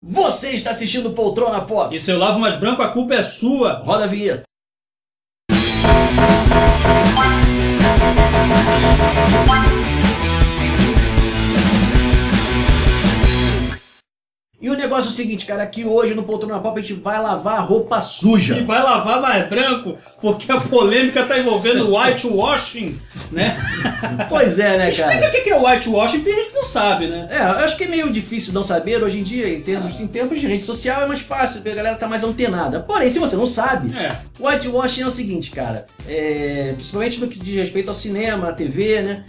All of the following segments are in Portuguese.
Você está assistindo Poltrona Pop. E se eu lavo mais branco, a culpa é sua. Roda a vinheta. E o negócio é o seguinte, cara, que hoje no Poltrona Pop a gente vai lavar a roupa suja. E vai lavar mais branco, porque a polêmica tá envolvendo whitewashing, né? Pois é, né, cara? Explica o que é whitewashing, tem gente que não sabe, né? É, eu acho que é meio difícil não saber hoje em dia, em tempos de rede social é mais fácil, porque a galera tá mais antenada. Porém, se você não sabe, whitewashing é o seguinte, cara, principalmente no que diz respeito ao cinema, à TV, né?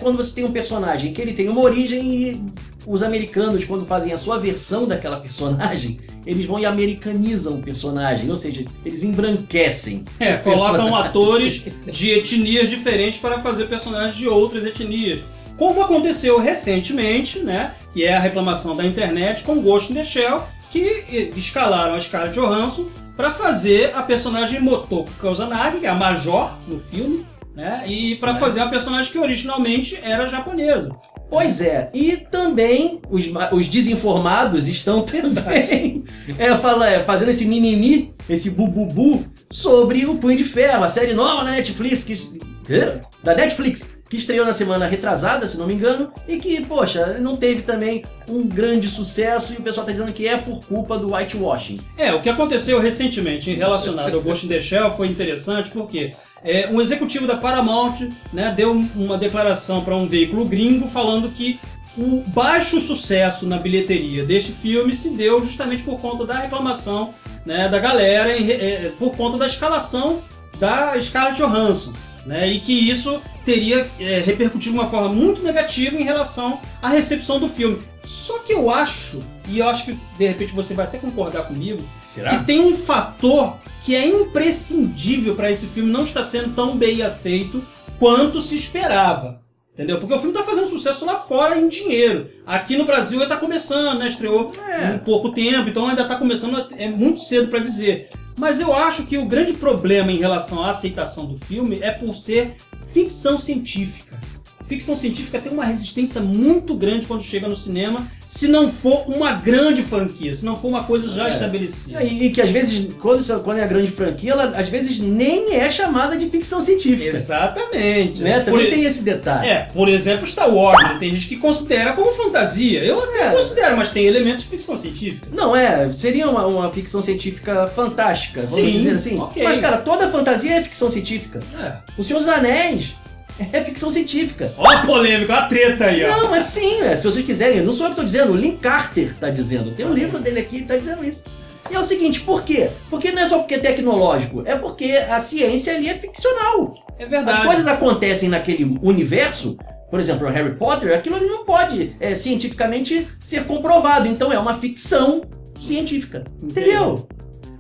Quando você tem um personagem que ele tem uma origem e os americanos, quando fazem a sua versão daquela personagem, eles vão e americanizam o personagem, ou seja, eles embranquecem. Colocam atores de etnias diferentes para fazer personagens de outras etnias. Como aconteceu recentemente, né? Que é a reclamação da internet com Ghost in the Shell, que escalaram a Scarlett Johansson para fazer a personagem Motoko Kusanagi, que é a Major no filme, né? E para fazer uma personagem que originalmente era japonesa. Pois é, e também os desinformados estão também fazendo esse mimimi, esse bububu sobre o Punho de Ferro, a série nova da Netflix, que estreou na semana retrasada, se não me engano, e que, poxa, não teve também um grande sucesso, e o pessoal tá dizendo que é por culpa do whitewashing. O que aconteceu recentemente relacionado ao Ghost in the Shell foi interessante porque um executivo da Paramount, né, deu uma declaração para um veículo gringo falando que o baixo sucesso na bilheteria deste filme se deu justamente por conta da reclamação, né, da galera, por conta da escalação da Scarlett Johansson. Né, e que isso teria repercutido de uma forma muito negativa em relação à recepção do filme. Só que eu acho que de repente você vai até concordar comigo, que tem um fator que é imprescindível para esse filme não estar sendo tão bem aceito quanto se esperava. Entendeu? Porque o filme está fazendo sucesso lá fora em dinheiro. Aqui no Brasil ele está começando, né? Estreou em pouco tempo, então ainda está começando, é muito cedo para dizer. Mas eu acho que o grande problema em relação à aceitação do filme é por ser ficção científica. Ficção científica tem uma resistência muito grande quando chega no cinema, se não for uma grande franquia, se não for uma coisa já estabelecida. E que às vezes, quando é a grande franquia, ela às vezes nem é chamada de ficção científica. Exatamente. Né? Também tem esse detalhe. Por exemplo, Star Wars, né? Tem gente que considera como fantasia. Eu até considero, mas tem elementos de ficção científica. Não, seria uma ficção científica fantástica, vamos dizer assim. Okay. Mas, cara, toda fantasia é ficção científica. O Senhor dos Anéis é ficção científica. Ó a polêmica, ó a treta aí, ó. Não, mas sim, se vocês quiserem, não sou eu que estou dizendo, o Lynn Carter está dizendo. Tem um livro dele aqui que está dizendo isso. E é o seguinte, por quê? Porque não é só porque é tecnológico, é porque a ciência ali é ficcional. É verdade. As coisas acontecem naquele universo, por exemplo, o Harry Potter, aquilo ali não pode cientificamente ser comprovado, então é uma ficção científica. Entendeu?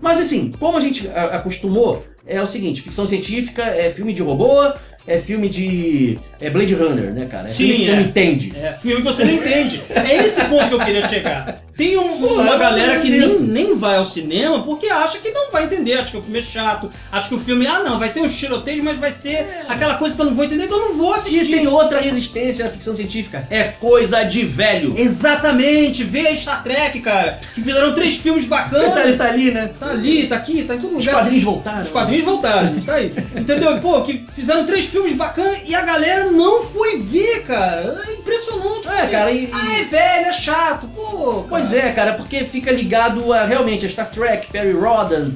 Mas assim, como a gente acostumou, é o seguinte, ficção científica é filme de robô, é filme de Blade Runner, né, cara? Filme que você não entende. Filme que você não entende. É esse ponto que eu queria chegar. Tem uma galera que nem vai ao cinema porque acha que não vai entender, acha que o filme é chato, acha que o filme, vai ter uns tiroteios, mas vai ser aquela coisa que eu não vou entender, então eu não vou assistir. E tem outra resistência à ficção científica, é coisa de velho. Exatamente, vê Star Trek, cara, que fizeram 3 filmes bacanas. Ele tá ali, né? Tá ali, tá aqui, tá em todo lugar. Os quadrinhos voltaram. Os quadrinhos voltaram, gente, tá aí. Entendeu? Pô, que fizeram 3 filmes bacanas e a galera não foi ver, cara. É impressionante. Cara, é velho, é chato, pô. Cara. Pois é, cara, porque fica ligado realmente a Star Trek, Perry Rodan.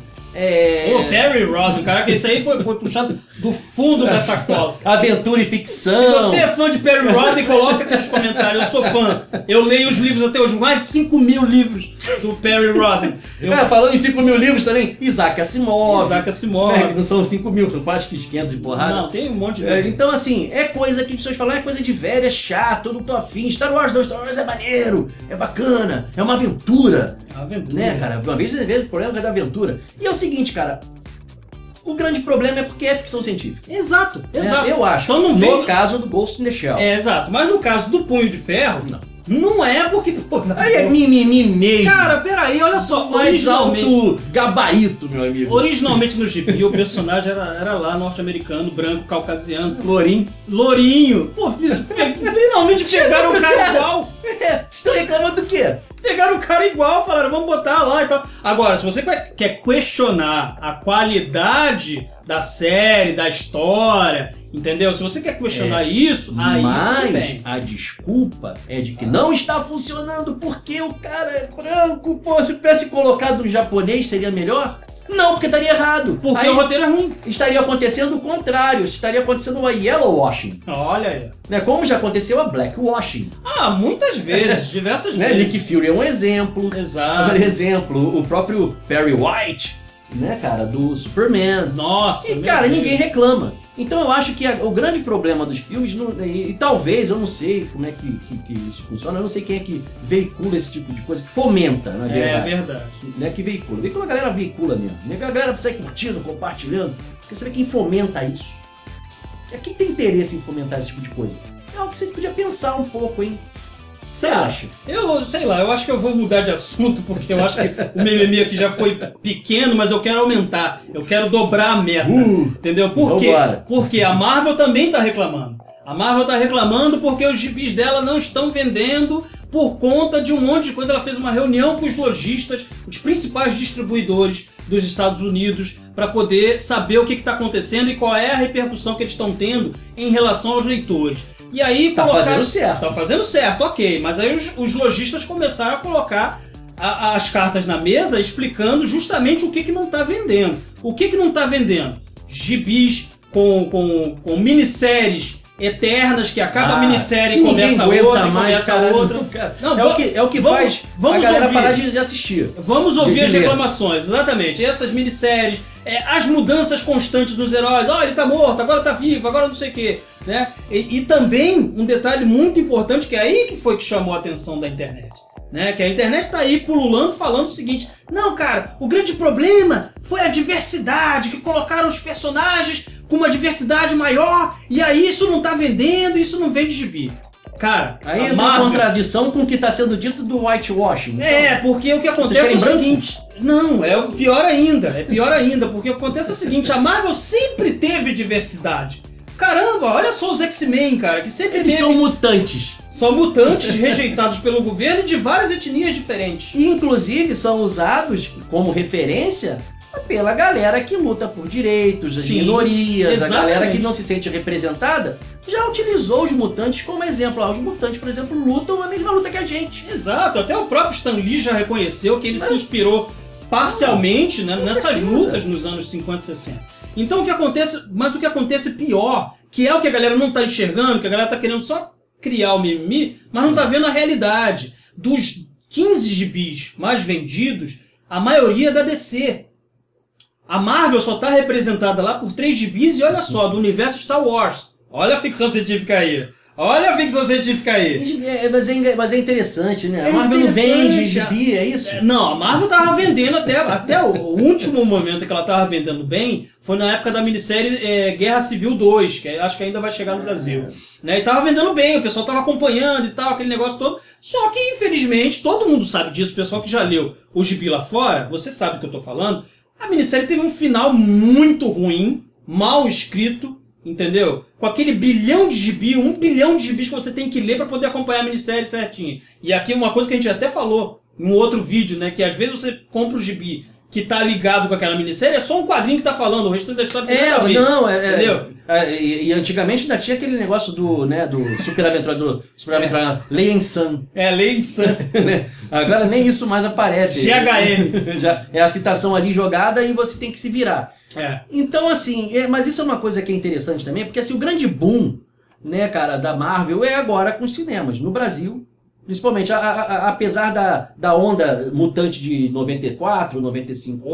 Perry Rodan, cara, que isso aí foi puxado do fundo da sacola. Aventura e ficção. Se você é fã de Perry Rodan, coloca aqui nos comentários. Eu sou fã. Eu leio os livros até hoje, mais de 5 mil livros do Perry Rodan. Falando em 5 mil livros também, Isaac Asimov. Que não são 5 mil, são quase 500 e porrada. Não, tem um monte de livro. Então, assim, é coisa que as pessoas falam, é coisa de velho, é chato, eu não tô afim. Star Wars é maneiro, é bacana, é uma aventura. Né, cara? Uma vez você vê o problema da aventura. E é o seguinte, cara. O grande problema é porque é ficção científica. Exato. Eu acho. Então no caso do Ghost in the Shell. Exato. Mas no caso do Punho de Ferro, Não é porque... Pô, aí é mimimi mesmo. Cara, peraí, olha só. Mais alto gabarito, meu amigo. Originalmente no gibi, o personagem era lá, norte-americano, branco, caucasiano. Lourinho. Pô, finalmente pegaram o cara igual. Estão reclamando do quê? Pegaram o cara igual, falaram, vamos botar lá e tal. Agora, se você quer questionar a qualidade da série, da história, entendeu? Se você quer questionar isso, aí mas a desculpa é de que não está funcionando porque o cara é branco. Pô, se tivesse colocado um japonês, seria melhor? Não, porque estaria errado. Porque o roteiro é ruim. Estaria acontecendo o contrário. Estaria acontecendo a yellow washing. Olha aí. Né? Como já aconteceu a black washing. Muitas vezes. Diversas vezes. Nick Fury é um exemplo. Exato. Por exemplo, o próprio Perry White, né, cara, do Superman. Nossa. E, cara, ninguém reclama. Então eu acho que o grande problema dos filmes, e talvez, eu não sei como é que isso funciona, eu não sei quem é que veicula esse tipo de coisa, que fomenta, na verdade. É verdade. Né, que veicula. Veicula a galera veicula mesmo. A galera sai curtindo, compartilhando. Quer saber quem fomenta isso? Quem tem interesse em fomentar esse tipo de coisa? É algo que você podia pensar um pouco, hein? Você acha? Eu sei lá, eu acho que eu vou mudar de assunto, porque eu acho que o mimimi aqui já foi pequeno, mas eu quero aumentar. Eu quero dobrar a meta. Entendeu? Por quê? Porque a Marvel também tá reclamando. A Marvel tá reclamando porque os gibis dela não estão vendendo por conta de um monte de coisa. Ela fez uma reunião com os lojistas, os principais distribuidores dos Estados Unidos, para poder saber o que está acontecendo e qual é a repercussão que eles estão tendo em relação aos leitores. E aí fazendo certo. Tá fazendo certo, ok. Mas aí os lojistas começaram a colocar as cartas na mesa explicando justamente o que não tá vendendo. O que não tá vendendo? Gibis com minisséries eternas, que acaba a minissérie e começa outra, começa outra. Não, é o que faz a galera parar de assistir. Vamos ouvir as reclamações, exatamente. Essas minisséries, as mudanças constantes dos heróis. Ele tá morto, agora tá vivo, agora não sei o quê. Né? E também um detalhe muito importante, que é aí que foi que chamou a atenção da internet. Né? Que a internet tá aí pululando falando o seguinte: não, cara, o grande problema foi a diversidade, que colocaram os personagens com uma diversidade maior, e aí isso não tá vendendo, isso não vende gibi. Cara, aí é uma contradição com o que tá sendo dito do whitewashing. Então, porque o que acontece é o seguinte... Não, é pior ainda, porque o que acontece é o seguinte: a Marvel sempre teve diversidade. Caramba, olha só os X-Men, cara, que sempre Eles são mutantes. São mutantes rejeitados pelo governo de várias etnias diferentes. E, inclusive, são usados como referência pela galera que luta por direitos, as minorias, exatamente. A galera que não se sente representada, já utilizou os mutantes como exemplo. Os mutantes, por exemplo, lutam a mesma luta que a gente. Exato, até o próprio Stan Lee já reconheceu que ele se inspirou parcialmente, né, nessas lutas nos anos 50 e 60. Então o que acontece pior, que é o que a galera não tá enxergando, que a galera tá querendo só criar o mimimi, mas não tá vendo a realidade. Dos 15 gibis mais vendidos, a maioria é da DC. A Marvel só tá representada lá por 3 gibis e olha só, do universo Star Wars. Olha a ficção científica aí. Mas é interessante, né? A Marvel não vende gibi, é isso? Não, a Marvel tava vendendo até o último momento que ela tava vendendo bem foi na época da minissérie Guerra Civil 2, que acho que ainda vai chegar no Brasil. Né? E tava vendendo bem, o pessoal tava acompanhando e tal, aquele negócio todo. Só que, infelizmente, todo mundo sabe disso, o pessoal que já leu o gibi lá fora, você sabe do que eu tô falando, a minissérie teve um final muito ruim, mal escrito, entendeu? Com aquele bilhão de gibi, 1 bilhão de gibis que você tem que ler para poder acompanhar a minissérie certinho. E aqui uma coisa que a gente até falou em um outro vídeo, né? Que às vezes você compra o gibi que tá ligado com aquela minissérie, é só um quadrinho que tá falando, o resto da história tem nada a ver. Entendeu? E antigamente ainda tinha aquele negócio do Super Aventurador, Lei San. Lei San. Agora nem isso mais aparece. GHM. Já é a citação ali jogada e você tem que se virar. Então, assim, mas isso é uma coisa que é interessante também, porque assim, o grande boom, né, cara, da Marvel é agora com os cinemas. No Brasil, principalmente, apesar da onda mutante de 94, 95,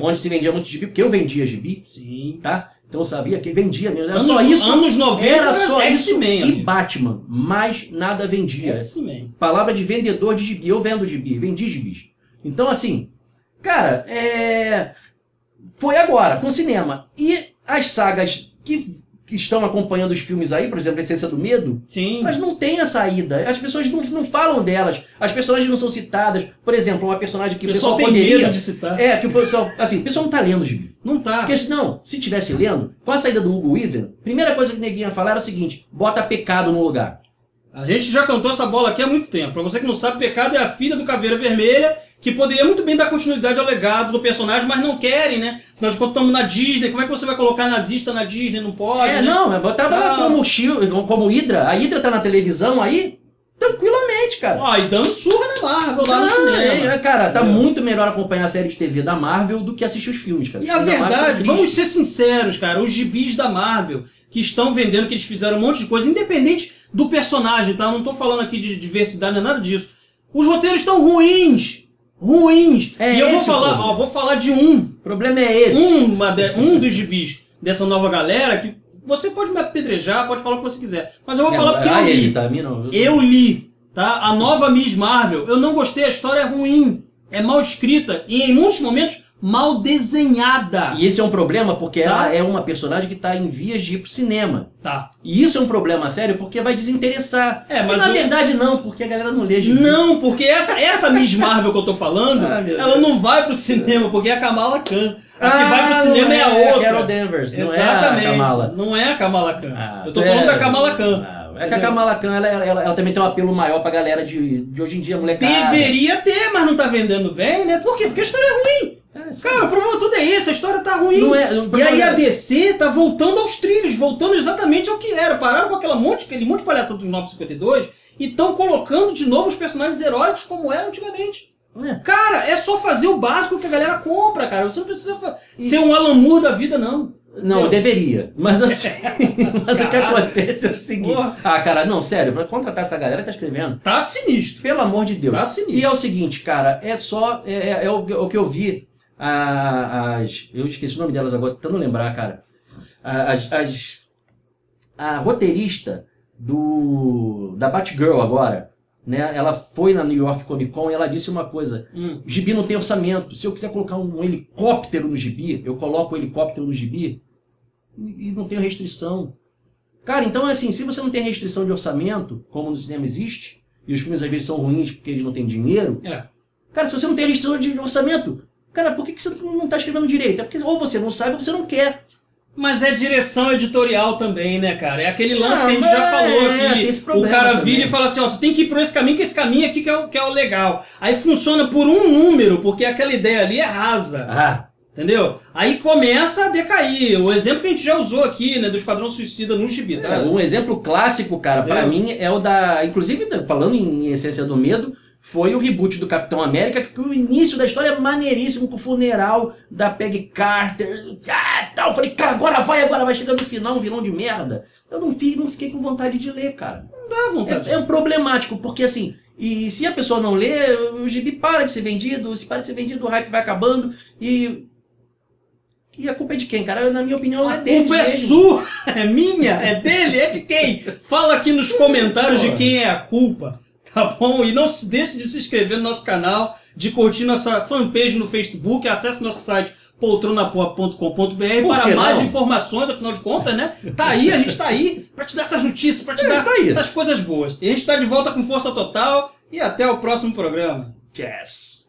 onde se vendia muito gibi, porque eu vendia gibi, sim, tá? Então eu sabia que vendia mesmo. Era só isso. Anos 90 era só isso e Batman. Mais nada vendia. X-Men. Palavra de vendedor de gibi. Eu vendo gibi, vendi gibis. Então, assim, cara, foi agora, com o cinema. E as sagas que que estão acompanhando os filmes aí, por exemplo, a Essência do Medo, Sim. mas não tem a saída. As pessoas não falam delas. As personagens não são citadas. Por exemplo, uma personagem que o pessoal tem poderia... medo de citar. Que o pessoal... Assim, o pessoal não tá lendo, Gibi. Não tá. Porque senão, se tivesse lendo, com a saída do Hugo Weaving, primeira coisa que o neguinho ia falar era o seguinte, bota Pecado no lugar. A gente já cantou essa bola aqui há muito tempo. Pra você que não sabe, Pecado é a filha do Caveira Vermelha, que poderia muito bem dar continuidade ao legado do personagem, mas não querem, né? Afinal de contas, estamos na Disney. Como é que você vai colocar nazista na Disney? Não pode, né? Não, botava lá como Hydra. A Hydra tá na televisão aí, tranquilamente, cara. E dando surra na Marvel lá no cinema. Cara, tá muito melhor acompanhar a série de TV da Marvel do que assistir os filmes, cara. E a verdade, vamos ser sinceros, cara, os gibis da Marvel, que estão vendendo, que eles fizeram um monte de coisa, independente do personagem, tá? Eu não tô falando aqui de diversidade, não é nada disso. Os roteiros estão ruins. E eu vou falar de um. O problema é esse. Um dos gibis dessa nova galera que você pode me apedrejar, pode falar o que você quiser. Mas eu vou falar porque eu li. Eu li, tá? A nova Miss Marvel. Eu não gostei, a história é ruim. É mal escrita e em muitos momentos mal desenhada. E esse é um problema porque ela é uma personagem que está em vias de ir pro cinema. E isso é um problema sério porque vai desinteressar. Mas na verdade não, porque a galera não lê gibi. Não, porque essa Miss Marvel que eu tô falando, ela não vai pro cinema porque é a Kamala Khan. A que vai pro cinema é a outra. Carol Danvers, exatamente. Não é a Kamala. Não é a Kamala Khan. Eu tô falando da Kamala Khan. É que a Kamala Khan, ela também tem um apelo maior pra galera de hoje em dia, molecada. Deveria ter, mas não tá vendendo bem, né? Por quê? Porque a história é ruim. Cara, o problema tudo é esse, a história tá ruim. E aí a DC tá voltando aos trilhos, voltando exatamente ao que era. Pararam com aquele monte de palhaçada dos 952 e estão colocando de novo os personagens heróicos como eram antigamente. Cara, é só fazer o básico que a galera compra, cara. Você não precisa ser um Alan Moore da vida, não. Não, deveria. Mas assim, o que acontece é o seguinte. Cara, não, sério, pra contratar essa galera que tá escrevendo. Tá sinistro. Pelo amor de Deus. Tá sinistro. E é o seguinte, cara, é o que eu vi. Eu esqueci o nome delas agora, tentando lembrar, cara. A roteirista da Batgirl agora, né? Ela foi na New York Comic Con e ela disse uma coisa. O gibi não tem orçamento. Se eu quiser colocar um helicóptero no gibi, eu coloco o helicóptero no gibi e não tenho restrição. Cara, então assim, se você não tem restrição de orçamento, como no cinema existe, e os filmes às vezes são ruins porque eles não têm dinheiro, cara, se você não tem restrição de orçamento, cara, por que você não está escrevendo direito? É porque ou você não sabe ou você não quer. Mas é direção editorial também, né, cara? É aquele lance que a gente já falou aqui. O cara vira e fala assim, tu tem que ir por esse caminho, que esse caminho aqui que é o legal. Aí funciona por um número, porque aquela ideia ali é rasa. Entendeu? Aí começa a decair. O exemplo que a gente já usou aqui, né, do Esquadrão Suicida no gibi, tá? Um exemplo clássico, cara, pra mim é o da... Inclusive, falando em Essência do Medo, foi o reboot do Capitão América, que o início da história é maneiríssimo, com o funeral da Peggy Carter. Tal. Eu falei, cara, agora vai chegar no final um vilão de merda. Eu não fiquei com vontade de ler, cara. Não dá vontade. É um problemático, porque assim, e se a pessoa não lê, o gibi para de ser vendido, se para de ser vendido, o hype vai acabando e a culpa é de quem, cara? Na minha opinião, é dele. A culpa é sua, é minha, é dele, é de quem? Fala aqui nos comentários de quem é a culpa. Tá bom? E não se deixe de se inscrever no nosso canal, de curtir nossa fanpage no Facebook, acesse nosso site poltronapoa.com.br para mais informações, afinal de contas, né? Tá aí, a gente tá aí para te dar essas notícias, para te dar essas coisas boas. E a gente tá de volta com força total e até o próximo programa. Yes!